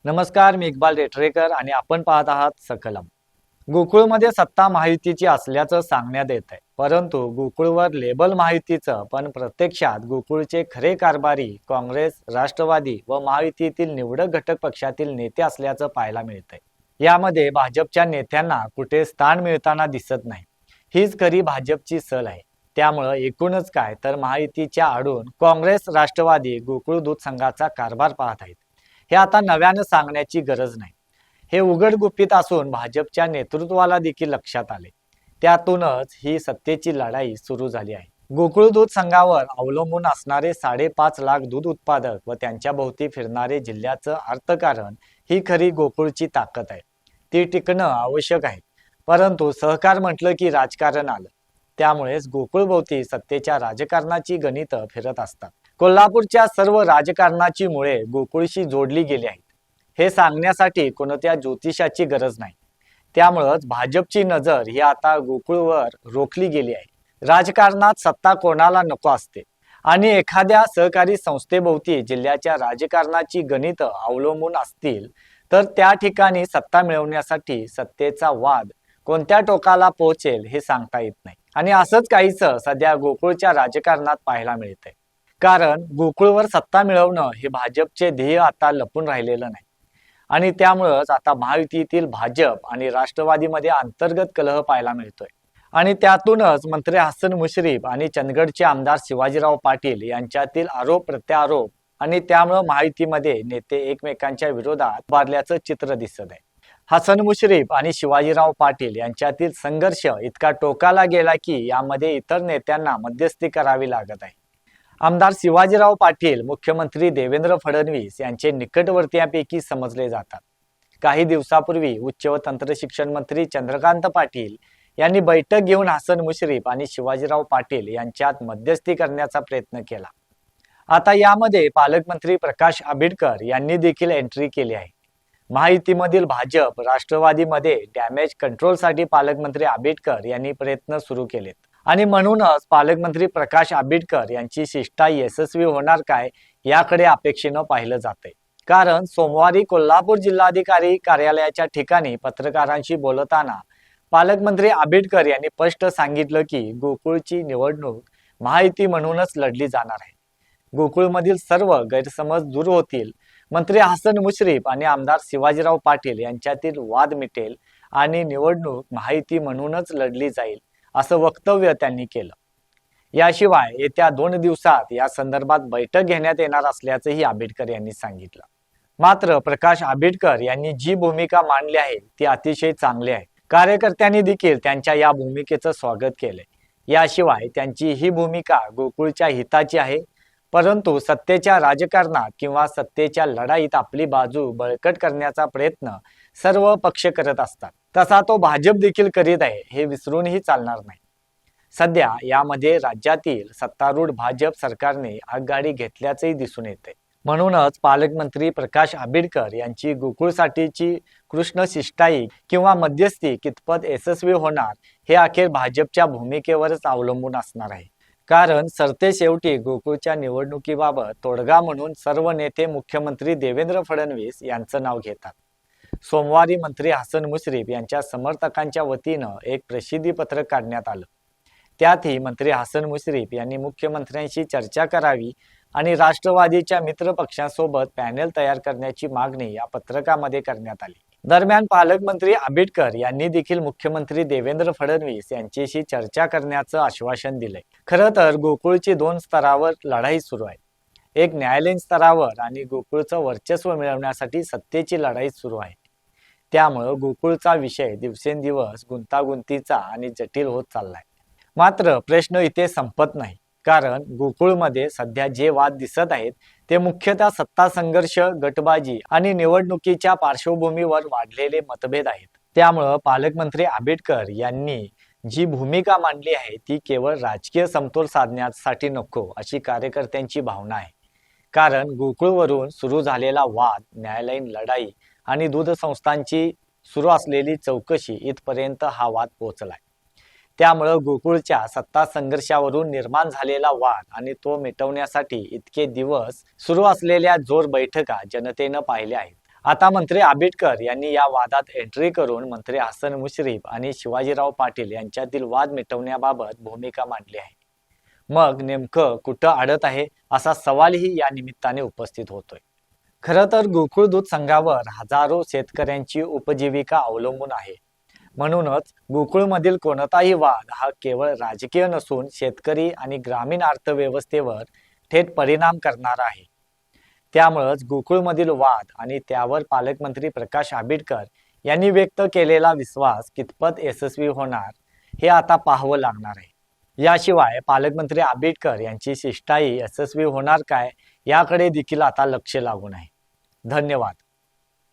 नमस्कार, मी इक्बाल रेटरेकर आणि आपण पाहत आहात सकलम. गोकुळमध्ये सत्ता महायुतीची असल्याचं सांगण्यात येत आहे, परंतु गोकुळवर लेबल महायुतीचं, पण प्रत्यक्षात गोकुळचे खरे कारभारी काँग्रेस, राष्ट्रवादी व महायुतीतील निवडक घटक पक्षातील नेते असल्याचं पाहायला मिळतंय. यामध्ये भाजपच्या नेत्यांना कुठे स्थान मिळताना दिसत नाही. हीच खरी भाजपची सल आहे. त्यामुळं एकूणच काय तर महायुतीच्या आडून काँग्रेस, राष्ट्रवादी गोकुळ दूध संघाचा कारभार पाहत आहेत. हे आता नव्यानं सांगण्याची गरज नाही. हे उघड गुपित असून भाजपच्या नेतृत्वाला देखील लक्षात आले. त्यातूनच ही सत्तेची लढाई सुरू झाली आहे. गोकुळ दूध संघावर अवलंबून असणारे 5.5 लाख दूध उत्पादक व त्यांच्या भोवती फिरणारे जिल्ह्याचं अर्थकारण ही खरी गोकुळची ताकद आहे. ती टिकणं आवश्यक आहे. परंतु सहकार म्हटलं की राजकारण आलं. त्यामुळेच गोकुळभोवती सत्तेच्या राजकारणाची गणितं फिरत असतात. कोल्हापूरच्या सर्व राजकारणाची मुळे गोकुळशी जोडली गेली आहेत. हे सांगण्यासाठी कोणत्या ज्योतिषाची गरज नाही. त्यामुळेच भाजपची नजर ही आता गोकुळवर रोखली गेली आहे. राजकारणात सत्ता कोणाला नको असते आणि एखाद्या सहकारी संस्थेभोवती जिल्ह्याच्या राजकारणाची गणितं अवलंबून असतील तर त्या ठिकाणी सत्ता मिळवण्यासाठी सत्तेचा वाद कोणत्या टोकाला पोहोचेल हे सांगता येत नाही. आणि असंच काहीसं सध्या गोकुळच्या राजकारणात पाहायला मिळतंय. कारण गोकुळवर सत्ता मिळवणं हे भाजपचे ध्येय आता लपून राहिलेलं नाही. आणि त्यामुळंच आता महायुतीतील भाजप आणि राष्ट्रवादीमध्ये अंतर्गत कलह पाहायला मिळतोय. आणि त्यातूनच मंत्री हसन मुश्रीफ आणि चंदगडचे आमदार शिवाजीराव पाटील यांच्यातील आरोप प्रत्यारोप आणि त्यामुळं महायुतीमध्ये नेते एकमेकांच्या विरोधात उभारल्याचं चित्र दिसत आहे. हसन मुश्रीफ आणि शिवाजीराव पाटील यांच्यातील संघर्ष इतका टोकाला गेला की यामध्ये इतर नेत्यांना मध्यस्थी करावी लागत आहे. आमदार शिवाजीराव पाटील मुख्यमंत्री देवेंद्र फडणवीस यांचे निकटवर्तीयांपैकी समजले जातात. काही दिवसापूर्वी उच्च व तंत्र शिक्षण मंत्री चंद्रकांत पाटील यांनी बैठक घेऊन हसन मुश्रीफ आणि शिवाजीराव पाटील यांच्यात मध्यस्थी करण्याचा प्रयत्न केला. आता यामध्ये पालकमंत्री प्रकाश आंबेडकर यांनी देखील एंट्री केली आहे. महायुतीमधील भाजप राष्ट्रवादीमध्ये डॅमेज कंट्रोलसाठी पालकमंत्री आंबेडकर यांनी प्रयत्न सुरू केलेत. आणि म्हणूनच पालकमंत्री प्रकाश आंबेडकर यांची शिष्टाई यशस्वी होणार काय याकडे अपेक्षेनं पाहिलं जातंय. कारण सोमवारी कोल्हापूर जिल्हाधिकारी कार्यालयाच्या ठिकाणी पत्रकारांशी बोलताना पालकमंत्री आंबेडकर यांनी स्पष्ट सांगितलं की गोकुळची निवडणूक महायुती म्हणूनच लढली जाणार आहे. गोकुळमधील सर्व गैरसमज दूर होतील, मंत्री हसन मुश्रीफ आणि आमदार शिवाजीराव पाटील यांच्यातील वाद मिटेल आणि निवडणूक महायुती म्हणूनच लढली जाईल असं वक्तव्य त्यांनी केलं. याशिवाय येत्या 2 दिवसात या संदर्भात बैठक घेण्यात येणार असल्याचंही आंबेडकर यांनी सांगितलं. मात्र प्रकाश आंबेडकर यांनी जी भूमिका मांडली आहे ती अतिशय चांगली आहे. कार्यकर्त्यांनी देखील त्यांच्या या भूमिकेचं स्वागत केलंय. याशिवाय त्यांची ही भूमिका गोकुळच्या हिताची आहे. परंतु सत्तेच्या राजकारणात किंवा सत्तेच्या लढाईत आपली बाजू बळकट करण्याचा प्रयत्न सर्व पक्ष करत असतात. तसा तो भाजप देखील करीत आहे, हे विसरूनही चालणार नाही. सध्या यामध्ये राज्यातील सत्तारूढ भाजप सरकारने आगगाडी घेतल्याचंही दिसून येते. म्हणूनच पालकमंत्री प्रकाश आंबेडकर यांची गोकुळसाठीची कृष्ण शिष्टाई किंवा मध्यस्थी कितपत यशस्वी होणार हे अखेर भाजपच्या भूमिकेवरच अवलंबून असणार आहे. कारण सरतेशेवटी गोकुळच्या निवडणुकीबाबत तोडगा म्हणून सर्व नेते मुख्यमंत्री देवेंद्र फडणवीस यांचं नाव घेतात. सोमवारी मंत्री हसन मुश्रीफ यांच्या समर्थकांच्या वतीनं एक प्रसिद्धी पत्रक काढण्यात आलं. त्यातही मंत्री हसन मुश्रीफ यांनी मुख्यमंत्र्यांशी चर्चा करावी आणि राष्ट्रवादीच्या मित्र पक्षांसोबत पॅनेल तयार करण्याची मागणी या पत्रकामध्ये करण्यात आली. दरम्यान पालकमंत्री आंबेडकर यांनी देखील मुख्यमंत्री देवेंद्र फडणवीस यांच्याशी चर्चा करण्याचं आश्वासन दिलंय. खरं तर गोकुळची 2 स्तरावर लढाई सुरू आहे. एक न्यायालयीन स्तरावर आणि गोकुळचं वर्चस्व मिळवण्यासाठी सत्तेची लढाई सुरू आहे. त्यामुळं गोकुळचा विषय दिवसेंदिवस गुंतागुंतीचा आणि जटिल होत चाललाय. मात्र प्रश्न इथे संपत नाही. कारण गोकुळमध्ये सध्या जे वाद दिसत आहेत ते मुख्यतः सत्ता संघर्ष, गटबाजी आणि निवडणुकीच्या पार्श्वभूमीवर वाढलेले मतभेद आहेत. त्यामुळं पालकमंत्री आंबेडकर यांनी जी भूमिका मांडली आहे ती केवळ राजकीय समतोल साधण्यासाठी नको अशी कार्यकर्त्यांची भावना आहे. कारण गोकुळवरून सुरू झालेला वाद, न्यायालयीन लढाई आणि दूध संस्थांची सुरू असलेली चौकशी इथपर्यंत हा वाद पोहोचलाय. त्यामुळे गोकुळच्या सत्ता संघर्षावरून निर्माण झालेला वाद आणि तो मिटवण्यासाठी इतके दिवस सुरू असलेल्या जोर बैठका जनतेनं पाहिल्या आहेत. आता मंत्री आबिटकर यांनी या वादात एंट्री करून मंत्री हसन मुश्रीफ आणि शिवाजीराव पाटील यांच्यातील वाद मिटवण्याबाबत भूमिका मांडली आहे. मग नेमकं कुठं अडत आहे असा सवालही या निमित्ताने उपस्थित होतोय. खरं तर गोकुळ दूध संघावर हजारो शेतकऱ्यांची उपजीविका अवलंबून आहे. म्हणूनच गोकुळमधील कोणताही वाद हा केवळ राजकीय नसून शेतकरी आणि ग्रामीण अर्थव्यवस्थेवर थेट परिणाम करणारा आहे. त्यामुळेच गोकुळमधील वाद आणि त्यावर पालकमंत्री प्रकाश आंबेडकर यांनी व्यक्त केलेला विश्वास कितपत यशस्वी होणार हे आता पाहावं लागणार आहे. याशिवाय पालकमंत्री आंबेडकर यांची शिष्टाई यशस्वी होणार काय याकडे देखील आता लक्ष लागून आहे. धन्यवाद.